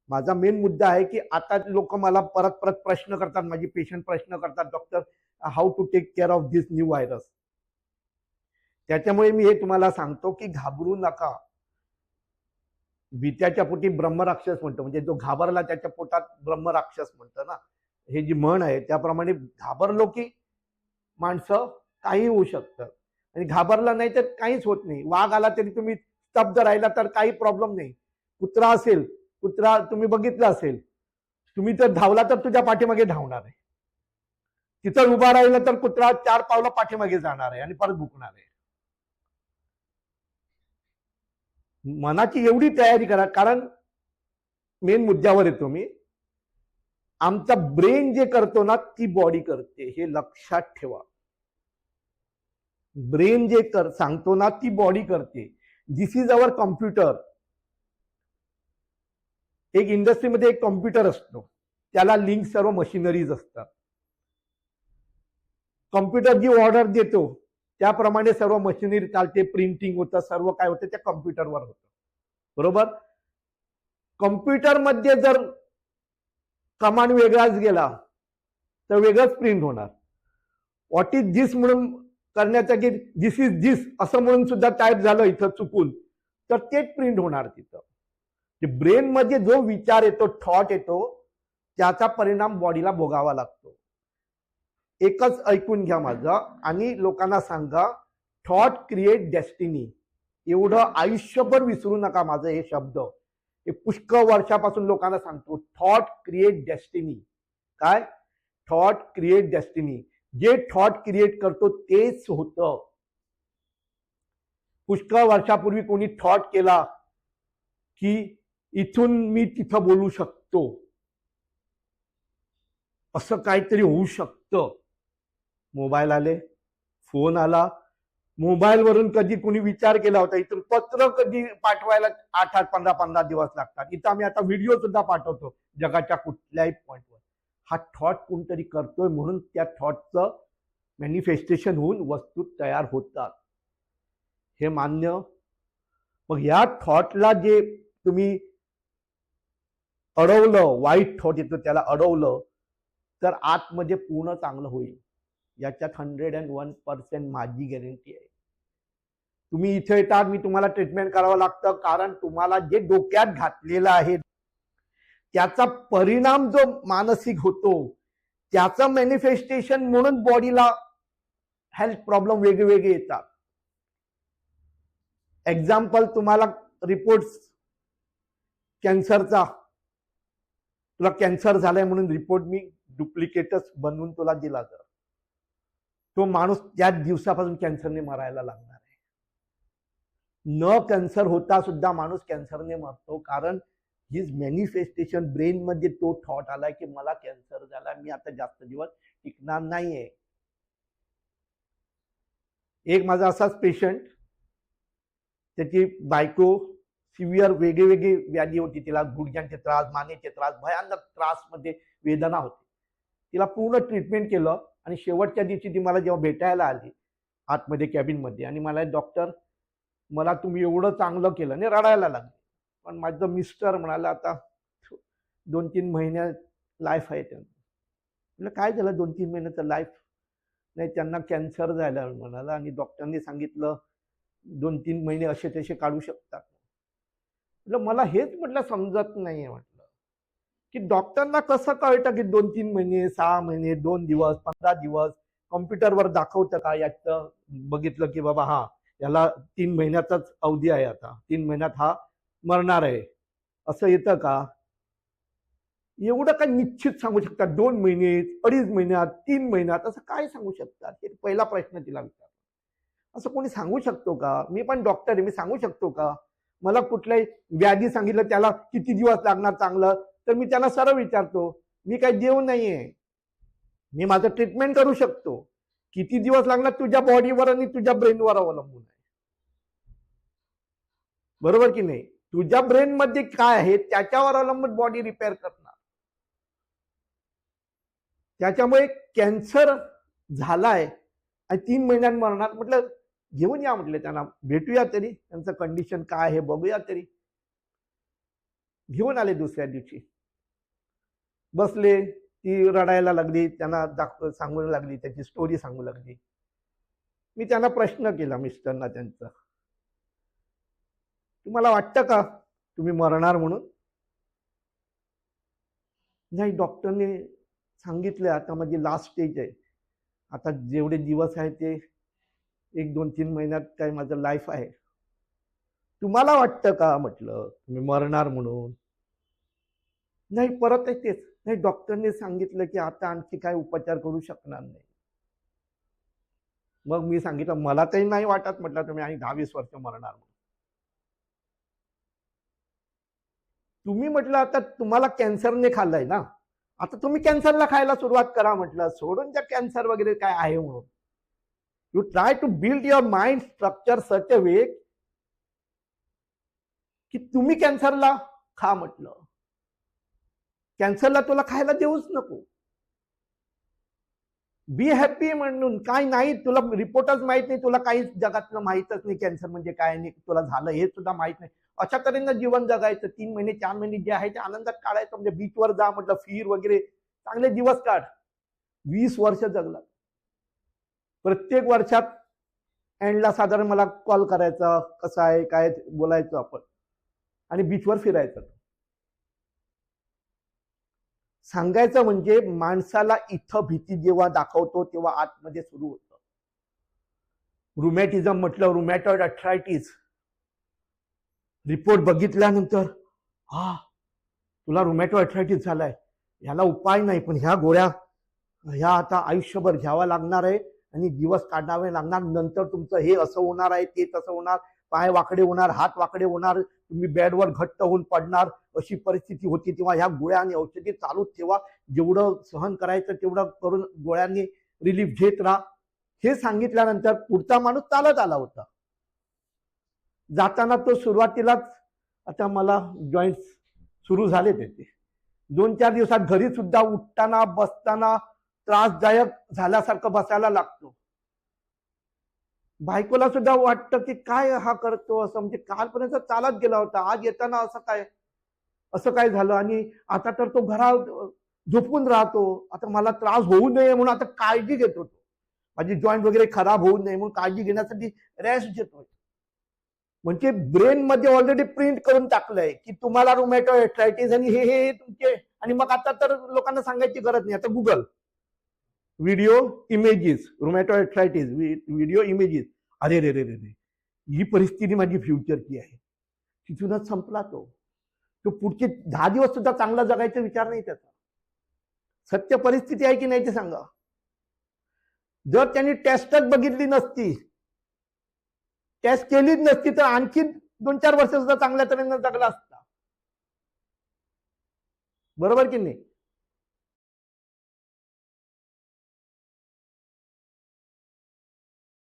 माझा मेन मुद्दा आहे की आता लोक मला परत परत प्रश्न करतात, माझी पेशंट प्रश्न करतात, doctor how to take care of this new virus. त्याच्यामुळे मी हे तुम्हाला सांगतो की घाबरू नका. भीत्याच्या पोटी ब्रह्मराक्षस म्हणतो, म्हणजे जो घाबरला त्याच्या पोटात ब्रह्मराक्षस म्हणतं ना, हे जी म्हण आहे त्याप्रमाणे घाबरलो की माणसं काही होऊ शकतं, आणि घाबरला नाही तर काहीच होत नाही. वाघ आला तरी तुम्ही स्तब्ध राहिला तर काही प्रॉब्लेम नाही. कुत्रा असेल, कुत्रा तुम्ही बघितला असेल, तुम्ही जर धावला तर तुझ्या पाठीमागे धावणार आहे. तिथं उभा राहिला तर कुत्रा 4 पावलं पाठीमागे जाणार आहे आणि परत भुकणार आहे. मनाची एवढी तयारी करा, कारण मेन मुद्द्यावर येतो मी. आमचा ब्रेन जे करतो ना ती बॉडी करते, हे लक्षात ठेवा. ब्रेन जे सांगतो ना ती बॉडी करते. दिस इज अवर कॉम्प्युटर. एक इंडस्ट्रीमध्ये एक कॉम्प्युटर असतो, त्याला लिंक सर्व मशिनरीज असतात. कॉम्प्युटर जी ऑर्डर देतो त्याप्रमाणे सर्व मशिनरी चालते, प्रिंटिंग होतं, सर्व काय होतं त्या कॉम्प्युटरवर होतं. बरोबर. कॉम्प्युटरमध्ये जर कमांड वेगळाच गेला तर वेगळंच प्रिंट होणार. व्हॉट इज दिस म्हणून करण्याचं की दिस इज दिस असं म्हणून सुद्धा टाईप झालं इथं चुकून तर तेच प्रिंट होणार तिथं. ब्रेन मध्ये जो विचार येतो, थॉट येतो, त्याचा परिणाम बॉडीला भोगावा लागतो. एकच ऐकून घ्या माझं आणि लोकांना सांगा, थॉट क्रिएट डेस्टिनी. एवढं आयुष्यभर विसरू नका माझं हे शब्द. हे पुष्कळ वर्षापासून लोकांना सांगतो, थॉट क्रिएट डेस्टिनी. काय? Thought create destiny. जे थॉट क्रिएट करतो तेच होतं. पुष्कळ वर्षापूर्वी कोणी थॉट केला की इथून मी तिथं बोलू शकतो, असं काहीतरी होऊ शकतं. मोबाईल आले, फोन आला. मोबाईल वरून कधी कोणी विचार केला होता इथून पत्र कधी पाठवायला 8-8 15-15 दिवस लागतात. इथं आम्ही आता व्हिडिओ सुद्धा पाठवतो जगाच्या कुठल्याही पॉइंटवर. हा थॉट कोणतरी करतोय म्हणून त्या थॉटचं मॅनिफेस्टेशन होऊन वस्तू तयार होतात, हे मान्य. मग या थॉटला जे तुम्ही अडवलं, वाईट थॉट येतो त्याला अडवलं तर आतमध्ये पूर्ण चांगलं होईल, याच्यात 101% माझी गॅरंटी आहे. तुम्ही इथे येतात, मी तुम्हाला ट्रीटमेंट करावं लागतं, कारण तुम्हाला जे डोक्यात घातलेलं आहे त्याचा परिणाम जो मानसिक होतो त्याचं मॅनिफेस्टेशन म्हणून बॉडीला हेल्थ प्रॉब्लेम वेगवेगळे येतात. एक्झाम्पल, तुम्हाला रिपोर्ट कॅन्सरचा, तुला कॅन्सर झालाय म्हणून रिपोर्ट मी डुप्लिकेटच बनवून तुला दिला, तर तो माणूस त्याच दिवसापासून कॅन्सरने मरायला लागणार आहे. न कॅन्सर होता सुद्धा माणूस कॅन्सरने मरतो, कारण हिज मॅनिफेस्टेशन ब्रेन मध्ये तो थॉट आलाय की मला कॅन्सर झाला, मी आता जास्त दिवस टिकणार नाहीये. एक माझा असाच पेशंट, त्याची बायको सिव्हिअर वेगवेगळी व्याधी होती, तिला गुडघ्यांचे त्रास, मानेचे त्रास, भयानक त्रास मध्ये वेदना होती. तिला पूर्ण ट्रीटमेंट केलं आणि शेवटच्या दिवशी ती मला जेव्हा भेटायला आली आतमध्ये कॅबिन मध्ये, आणि मला, डॉक्टर मला तुम्ही एवढं चांगलं केलं, आणि रडायला लागली. पण माझं मिस्टर म्हणाला आता 2-3 महिने लाईफ आहे त्यांना. म्हटलं काय झालं 2-3 महिन्याचं लाईफ? नाही, त्यांना कॅन्सर झाला म्हणाला, आणि डॉक्टरने सांगितलं 2-3 महिने असे तसे काढू शकतात. म्हटलं मला हेच म्हटलं समजत नाहीये, म्हटलं की डॉक्टरना कसं कळतं की 2-3 महिने, 6 महिने, 2 दिवस, 15 दिवस कॉम्प्युटरवर दाखवतं का? याचं बघितलं की बाबा हा याला 3 महिन्याचाच अवधी आहे, आता 3 महिन्यात हा मरणार आहे, असं येतं का? एवढं काय निश्चित सांगू शकतात? 2 महिने, 2.5 महिन्यात, 3 महिन्यात असं काय सांगू शकतात? हे पहिला प्रश्न तिला विचारला. असं कोणी सांगू शकतो का? मी पण डॉक्टर आहे, मी सांगू शकतो का? मला कुठल्याही व्याधी सांगितलं त्याला किती दिवस लागणार चांगलं, तर मी त्याला सरळ विचारतो, मी काही देव नाहीये, मी माझं ट्रीटमेंट करू शकतो. किती दिवस लागणार तुझ्या बॉडीवर आणि तुझ्या ब्रेनवर अवलंबून आहे. बरोबर की नाही? तुझ्या ब्रेन मध्ये काय आहे त्याच्यावर अवलंबून बॉडी रिपेअर करणार. त्याच्यामुळे कॅन्सर झालाय आणि 3 महिन्यात मरणार, म्हटलं घेऊन या, म्हटलं त्यांना भेटूया तरी, त्यांचं कंडिशन काय आहे बघूया तरी. घेऊन आले दुसऱ्या दिवशी. बसले, ती रडायला लागली, त्यांना सांगू लागली, त्याची स्टोरी सांगू लागली. मी त्यांना प्रश्न केला, मिस्टरना त्यांचा, तुम्हाला वाटतं का तुम्ही मरणार म्हणून? नाही, डॉक्टरने सांगितलं आता माझी लास्ट स्टेज आहे, आता जेवढे दिवस आहे ते 1-2-3 महिन्यात काय माझं लाईफ आहे. तुम्हाला वाटतं का म्हटलं तुम्ही मरणार म्हणून? नाही, परत आहे तेच. नाही, डॉक्टरने सांगितलं की आता आणखी काय उपचार करू शकणार नाही. मग मी सांगितलं मला काही नाही वाटत म्हटलं तुम्ही आणि 10-20 वर्ष मरणार म्हणून. तुम्ही म्हटलं आता तुम्हाला कॅन्सरने खाल्लंय ना, आता तुम्ही कॅन्सरला खायला सुरुवात करा म्हटलं, सोडून द्या कॅन्सर वगैरे काय आहे म्हणून. You try to build your mind structure such a way की तुम्ही कॅन्सरला खा म्हटलं, कॅन्सरला तुला खायला देऊच नको. बी हॅपी म्हणून. काय नाही, तुला रिपोर्टच माहित नाही, तुला काहीच जगातलं माहितच नाही, कॅन्सर म्हणजे काय नाही, तुला झालं हे सुद्धा माहित नाही. अशा तऱ्हेनं जीवन जगायचं. 3 महिने 4 महिने जे आहे ते आनंदात काढायचं. म्हणजे बीचवर जा म्हटलं, फिर वगैरे, चांगले दिवस काढ. 20 वर्ष जगला. प्रत्येक वर्षात एंडला साधारण मला कॉल करायचा, कसं आहे काय बोलायचं आपण, आणि बीचवर फिरायचं. सांगायचं म्हणजे माणसाला इथं भीती जेव्हा दाखवतो तेव्हा आतमध्ये सुरू होतं. रुमॅटिझम म्हटलं, रुमॅटॉइड अर्थरायटिस, रिपोर्ट बघितल्यानंतर तुला रुमॅटॉइड अर्थरायटिस झालाय, ह्याला उपाय नाही, पण ह्या गोळ्या ह्या आता आयुष्यभर घ्यावा लागणार आहे आणि दिवस काढावे लागणार, नंतर तुमचं हे असं होणार आहे, ते तसं होणार, पाय वाकडे होणार, हात वाकडे होणार, तुम्ही बेडवर घट्ट होऊन पडणार, अशी परिस्थिती होती. तेव्हा ह्या गोळ्या आणि औषधी चालूच ठेवा, जेवढं सहन करायचं तेवढं करून गोळ्यांनी रिलीफ घेत राहा. हे सांगितल्यानंतर पुढचा माणूस चालत आला होता. जाताना तो सुरुवातीलाच आता मला जॉईंट्स सुरू झाले त्याचे. 2-4 दिवसात घरी सुद्धा उठताना बसताना त्रासदायक झाल्यासारखं बसायला लागतो. बायकोला सुद्धा वाटतं की काय हा करतो असं, म्हणजे कालपर्यंत चालत गेला होता, आज येताना असं काय झालं, आणि आता तर तो घरात झोपून राहतो. आता मला त्रास होऊ नये म्हणून आता काळजी घेतो, माझी जॉईंट वगैरे खराब होऊ नये म्हणून काळजी घेण्यासाठी रेस्ट घेतोय. म्हणजे ब्रेन मध्ये ऑलरेडी प्रिंट करून टाकलंय की तुम्हाला रुमॅटॉइड अर्थरायटिस आणि हे तुमचे, आणि मग आता तर लोकांना सांगायची गरज नाही, आता Google video images, rheumatoid arthritis video images. अरे रे रे रे रे, ही परिस्थिती माझी फ्युचरची आहे. तिथूनच संपला तो पुढचे 10 दिवस सुद्धा चांगला जगायचा विचार नाही त्याचा. सत्य परिस्थिती आहे की नाही ते सांगा. जर त्यांनी टेस्टच बघितली नसती, टेस्ट केलीच नसती, तर आणखी 2-4 वर्ष सुद्धा चांगल्या तऱ्हेने जगला असता. बरोबर की नाही?